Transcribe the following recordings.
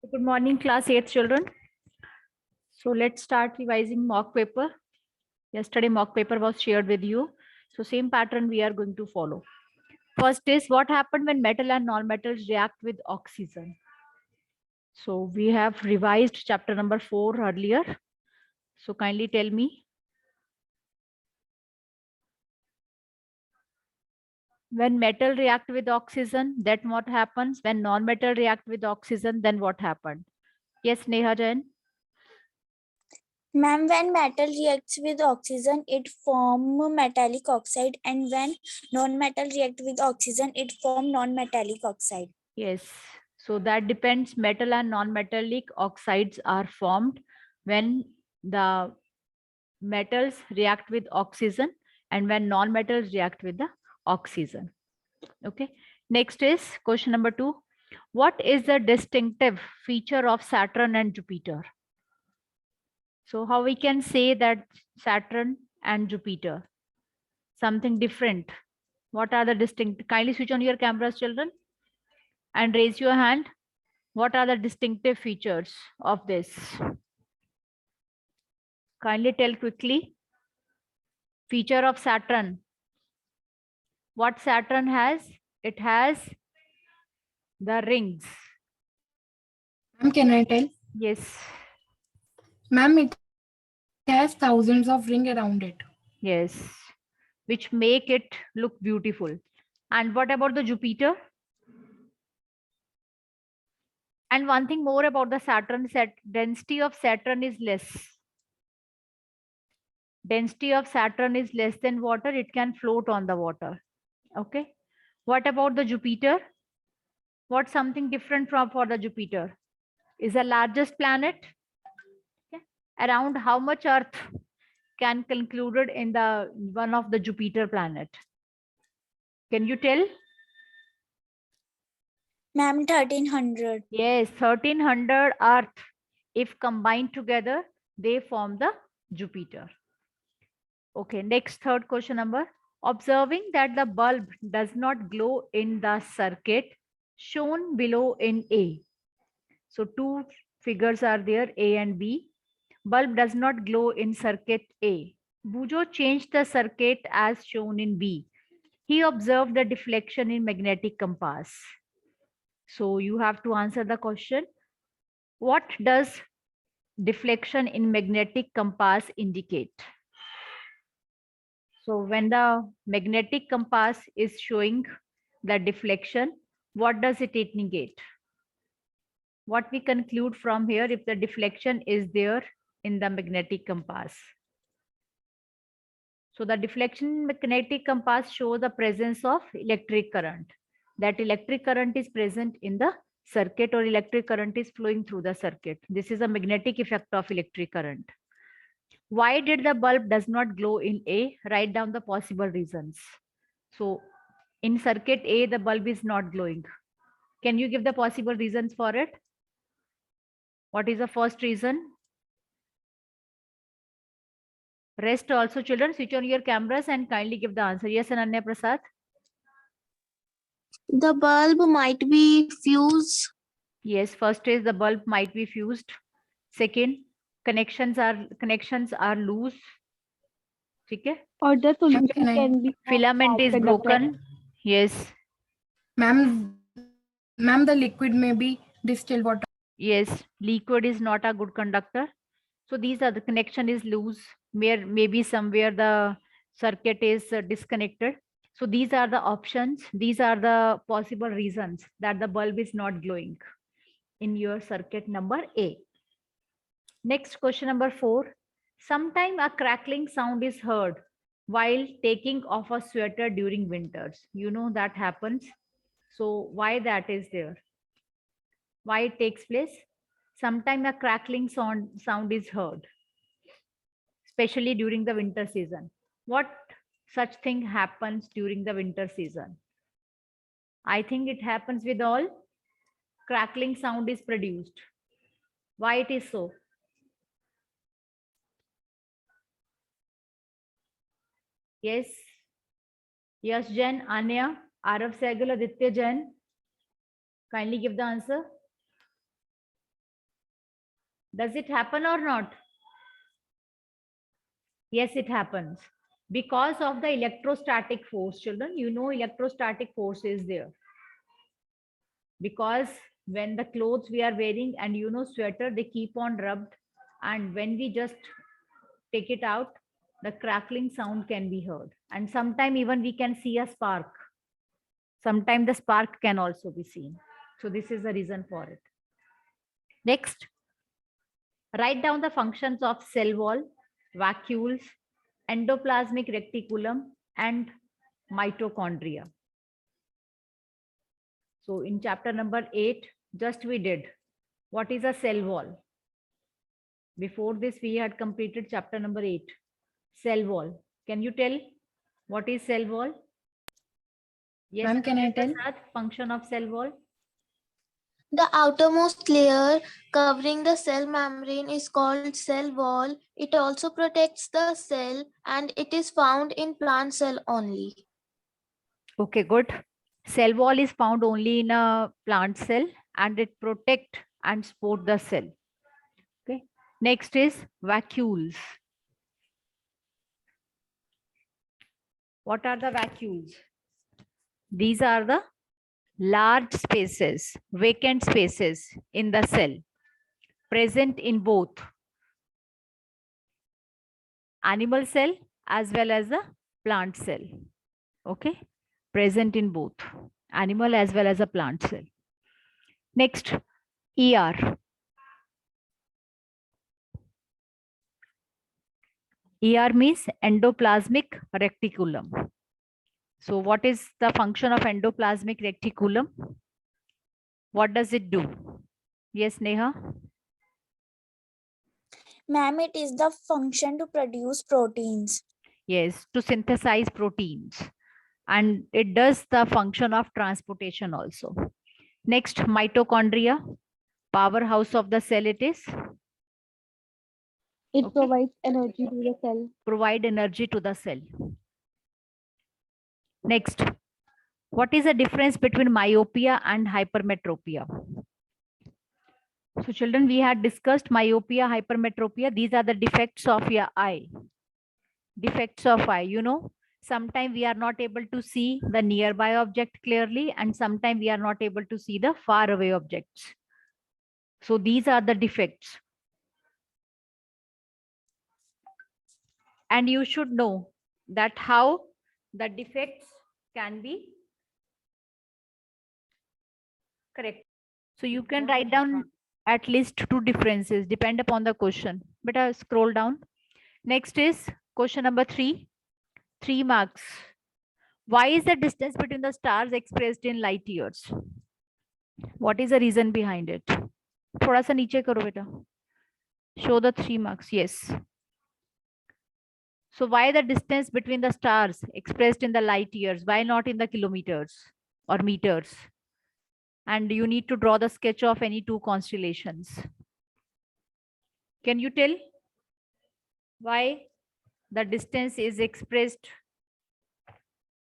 Good morning, class 8 children. So let's start revising mock paper. Yesterday mock paper was shared with you. So same pattern we are going to follow. First is what happened when metal and non-metals react with oxygen. So we have revised chapter number 4 earlier. So kindly tell me. When metal react with oxygen, then what happens? When non-metal react with oxygen, then what happened? Yes, Neha Jain. Ma'am, when metal reacts with oxygen, it form metallic oxide, and when non-metal react with oxygen, it form non-metallic oxide. Yes. So that depends. Metal and non-metallic oxides are formed when the metals react with oxygen and when non-metals react with the oxygen. Okay. Next is question number 2. What is the distinctive feature of Saturn and Jupiter? So how we can say that Saturn and Jupiter, something different. What are the distinct? Kindly switch on your cameras, children, and raise your hand. What are the distinctive features of this? Kindly tell quickly. Feature of Saturn. What Saturn has? It has the rings. Ma'am, can I tell? Yes. Ma'am, it has thousands of rings around it. Yes. Which make it look beautiful. And what about the Jupiter? And one thing more about the Saturn, density of Saturn is less. Density of Saturn is less than water. It can float on the water. Okay. What about the Jupiter? What's something different from for the Jupiter? Is the largest planet. Okay. Around how much Earth can concluded in the one of the Jupiter planet? Can you tell? Ma'am, 1300. Yes, 1300 Earth. If combined together, they form the Jupiter. Okay, next third question number. Observing that the bulb does not glow in the circuit shown below in A. So two figures are there, A and B. Bulb does not glow in circuit A. Bujo changed the circuit as shown in B. He observed the deflection in magnetic compass. So you have to answer the question. What does deflection in magnetic compass indicate? So when the magnetic compass is showing the deflection, what does it indicate? What we conclude from here if the deflection is there in the magnetic compass? So the deflection in magnetic compass shows the presence of electric current. That electric current is present in the circuit or electric current is flowing through the circuit. This is a magnetic effect of electric current. Why did the bulb does not glow in A? Write down the possible reasons. So in circuit A, the bulb is not glowing. Can you give the possible reasons for it? What is the first reason? Rest also children, switch on your cameras and kindly give the answer. Yes, Ananya Prasad. The bulb might be fused. Yes, first is the bulb might be fused. Second, connections are loose. Okay. Or the solution can I- can be Filament is broken. Yes. Ma'am, the liquid may be distilled water. Yes, liquid is not a good conductor. So these are the connection is loose. Maybe somewhere the circuit is disconnected. So these are the options. These are the possible reasons that the bulb is not glowing in your circuit number A. Next question number 4. Sometime a crackling sound is heard while taking off a sweater during winters. You know that happens. So why that is there? Why it takes place? Sometime a crackling sound is heard, especially during the winter season. What such thing happens during the winter season? I think it happens with all. Crackling sound is produced. Why it is so? Yes. Yes, Jain, Anya, Arav Sehgal, Aditya Jain. Kindly give the answer. Does it happen or not? Yes, it happens. Because of the electrostatic force, children, you know electrostatic force is there. Because when the clothes we are wearing and you know sweater, they keep on rubbed. And when we just take it out, the crackling sound can be heard. And sometime even we can see a spark. Sometimes the spark can also be seen. So this is the reason for it. Next, write down the functions of cell wall, vacuoles, endoplasmic reticulum, and mitochondria. So in chapter number 8, just we did. What is a cell wall? Before this, we had completed chapter number 8, cell wall. Can you tell what is cell wall? Yes, Ma'am, can I tell? Prasad, function of cell wall. The outermost layer covering the cell membrane is called cell wall. It also protects the cell and it is found in plant cell only. Okay, good. Cell wall is found only in a plant cell and it protect and support the cell. Okay. Next is vacuoles. What are the vacuoles? These are the large spaces, vacant spaces in the cell, present in both animal cell as well as the plant cell. Okay, present in both animal as well as a plant cell. Next, ER. ER means endoplasmic reticulum. So what is the function of endoplasmic reticulum? What does it do? Yes, Neha? Ma'am, it is the function to produce proteins. Yes, to synthesize proteins. And it does the function of transportation also. Next, mitochondria, powerhouse of the cell it is. It Okay. provides energy to the cell. Provide energy to the cell. Next, what is the difference between myopia and hypermetropia? So children, we had discussed myopia, hypermetropia. These are the defects of your eye. Defects of eye, you know, sometimes we are not able to see the nearby object clearly and sometimes we are not able to see the far away objects. So these are the defects. And you should know that how the defects can be correct. So you can write down at least 2 differences, depend upon the question. But I'll scroll down. Next is question number 3, 3 marks. Why is the distance between the stars expressed in light years? What is the reason behind it? थोड़ा सा नीचे करो बेटा. Show the 3 marks. Yes. So why the distance between the stars expressed in the light years? Why not in the kilometers or meters? And you need to draw the sketch of any 2 constellations. Can you tell why the distance is expressed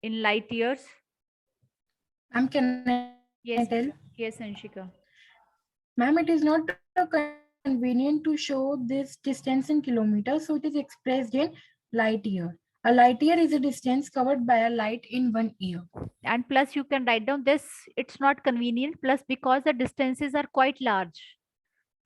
in light years? Ma'am, can I Yes, tell? yes, Anshika. Ma'am, it is not convenient to show this distance in kilometers, so it is expressed in light year. A light year is a distance covered by a light in 1 year. And plus you can write down this, it's not convenient, plus because the distances are quite large.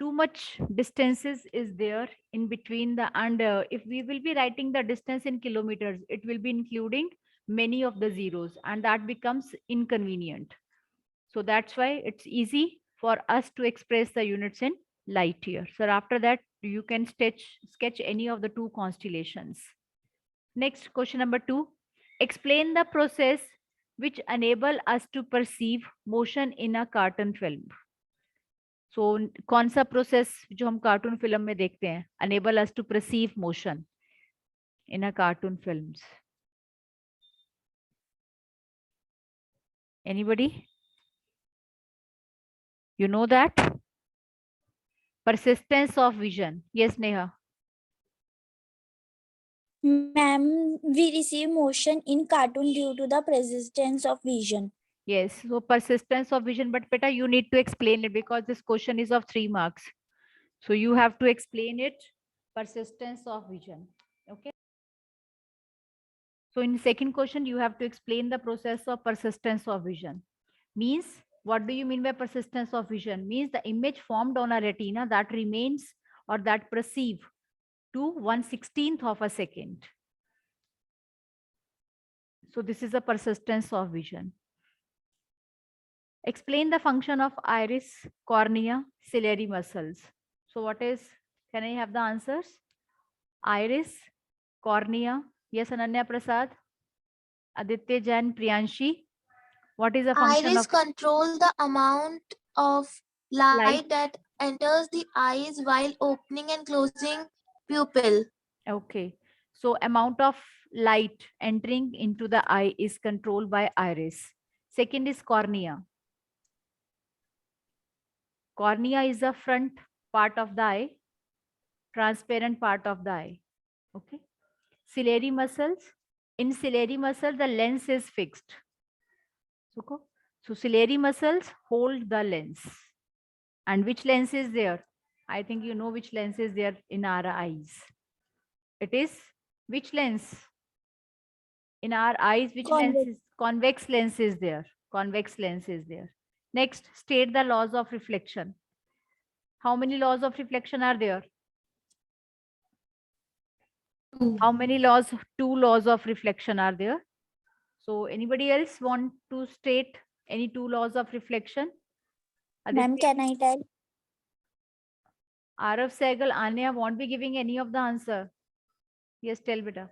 Too much distances is there in between the, and if we will be writing the distance in kilometers, it will be including many of the zeros and that becomes inconvenient. So that's why it's easy for us to express the units in light year. So after that, you can sketch any of the 2 constellations. Next, question number 2. Explain the process which enable us to perceive motion in a cartoon film. So कौन सा process जो हम cartoon film में देखते हैं enable us to perceive motion in a cartoon films? Anybody? You know that? Persistence of vision. Yes, Neha. Ma'am, we receive motion in cartoon due to the persistence of vision. Yes, so persistence of vision, but beta, you need to explain it because this question is of 3 marks. So you have to explain it, persistence of vision. Okay. So in second question, you have to explain the process of persistence of vision. Means, what do you mean by persistence of vision? Means the image formed on a retina that remains or that perceive to 1/16th of a second. So this is a persistence of vision. Explain the function of iris, cornea, ciliary muscles. So what is, can I have the answers? Iris, cornea. Yes, Ananya Prasad, Aditya Jain, Priyanshi. What is the function Iris of control the amount of light light? that enters the eyes while opening and closing pupil. Okay. So amount of light entering into the eye is controlled by iris. Second is cornea. Cornea is the front part of the eye, transparent part of the eye. Okay. Ciliary muscles. In ciliary muscle, the lens is fixed. So ciliary muscles hold the lens. And which lens is there? I think you know which lens is there in our eyes. It is which lens? In our eyes, which lens Convex. is? Convex lens is there. Convex lens is there. Next, state the laws of reflection. How many laws of reflection are there? Two. How many laws? 2 laws of reflection are there. So anybody else want to state any 2 laws of reflection? Ma'am, Aditya, can I tell? Arav Sehgal, Anya won't be giving any of the answer. Yes, tell beta.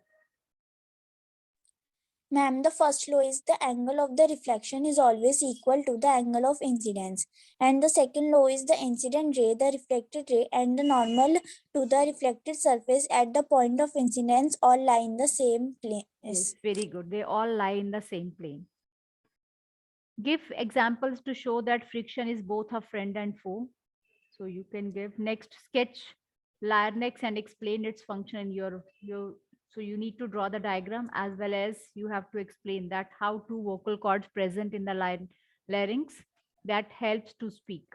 Ma'am, the first law is the angle of the reflection is always equal to the angle of incidence. And the second law is the incident ray, the reflected ray, and the normal to the reflected surface at the point of incidence all lie in the same place. Yes, very good. They all lie in the same plane. Give examples to show that friction is both a friend and foe. So you can give next sketch larynx and explain its function in your so you need to draw the diagram as well as you have to explain that how 2 vocal cords present in the larynx that helps to speak.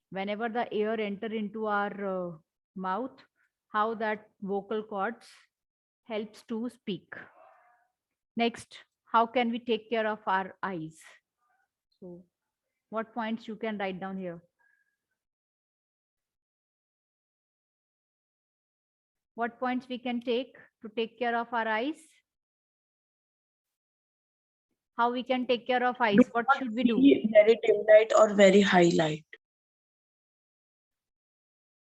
Whenever the air enter into our mouth, how that vocal cords helps to speak. Next, how can we take care of our eyes? So what points you can write down here? What points we can take to take care of our eyes? How we can take care of eyes? Do What not should we do? see very dim light or very high light.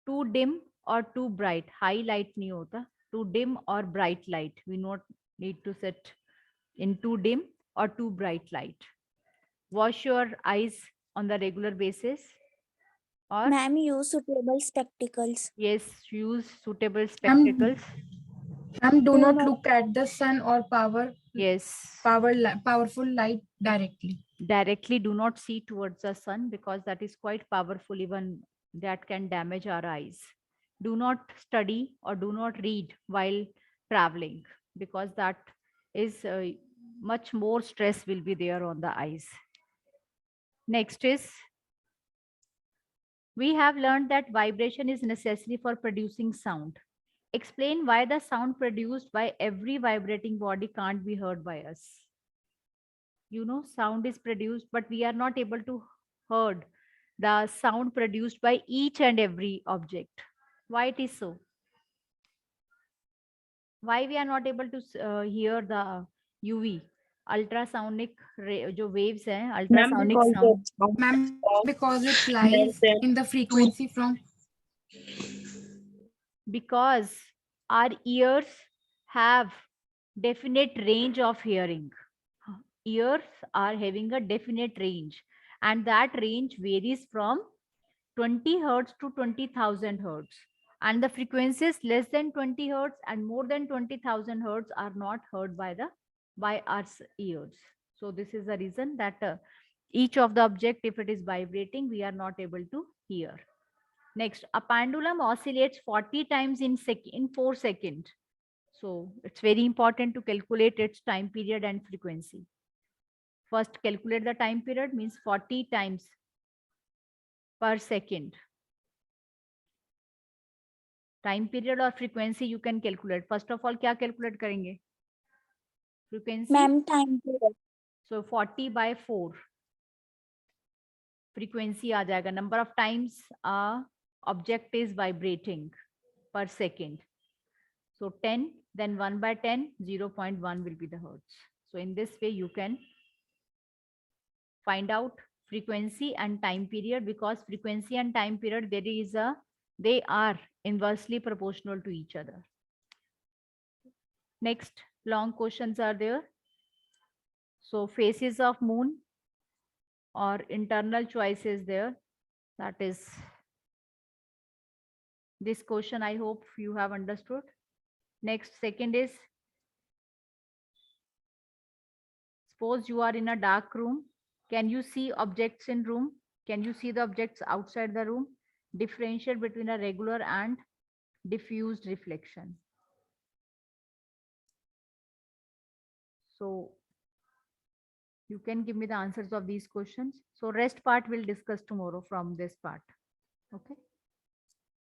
Too dim or too bright? High light nahi hota. Too dim or bright light. We not need to sit in too dim or too bright light. Wash your eyes on the regular basis. Or Ma'am, use suitable spectacles. yes, use suitable spectacles. And do Do not not- look at the sun or Yes. powerful light directly. Directly do not see towards the sun because that is quite powerful, even that can damage our eyes. Do not study or do not read while traveling because that is much more stress will be there on the eyes. Next is, we have learned that vibration is necessary for producing sound. Explain why the sound produced by every vibrating body can't be heard by us. You know, sound is produced, but we are not able to heard the sound produced by each and every object. Why it is so? Why we are not able to hear the UV ultrasonic जो waves हैं, Ma'am, ultrasonic because sound? the sound Ma'am, of because it more lies than in the frequency from Because our ears have definite range of hearing. Ears are having a definite range, and that range varies from 20 hertz to 20,000 hertz. And the frequencies less than 20 hertz and more than 20,000 hertz are not heard by our ears. So this is the reason that each of the object, if it is vibrating, we are not able to hear. Next, a pendulum oscillates 40 times in 4 seconds. So it's very important to calculate its time period and frequency. First, calculate the time period, means 40 times per second. Time period और frequency you can calculate. First of all क्या calculate करेंगे? Frequency. Ma'am, time period. So 40 by 4 frequency आ जाएगा. Number of times a object is vibrating per second. So 10, then 1 by 10, 0.1 will be the hertz. So in this way you can find out frequency and time period, because frequency and time period they are inversely proportional to each other. Next long questions are there. So phases of moon or internal choices there. That is this question. I hope you have understood. Next, second is, suppose you are in a dark room. Can you see objects in room? Can you see the objects outside the room? Differentiate between a regular and diffused reflection. So you can give me the answers of these questions. So rest part we'll discuss tomorrow from this part. Okay.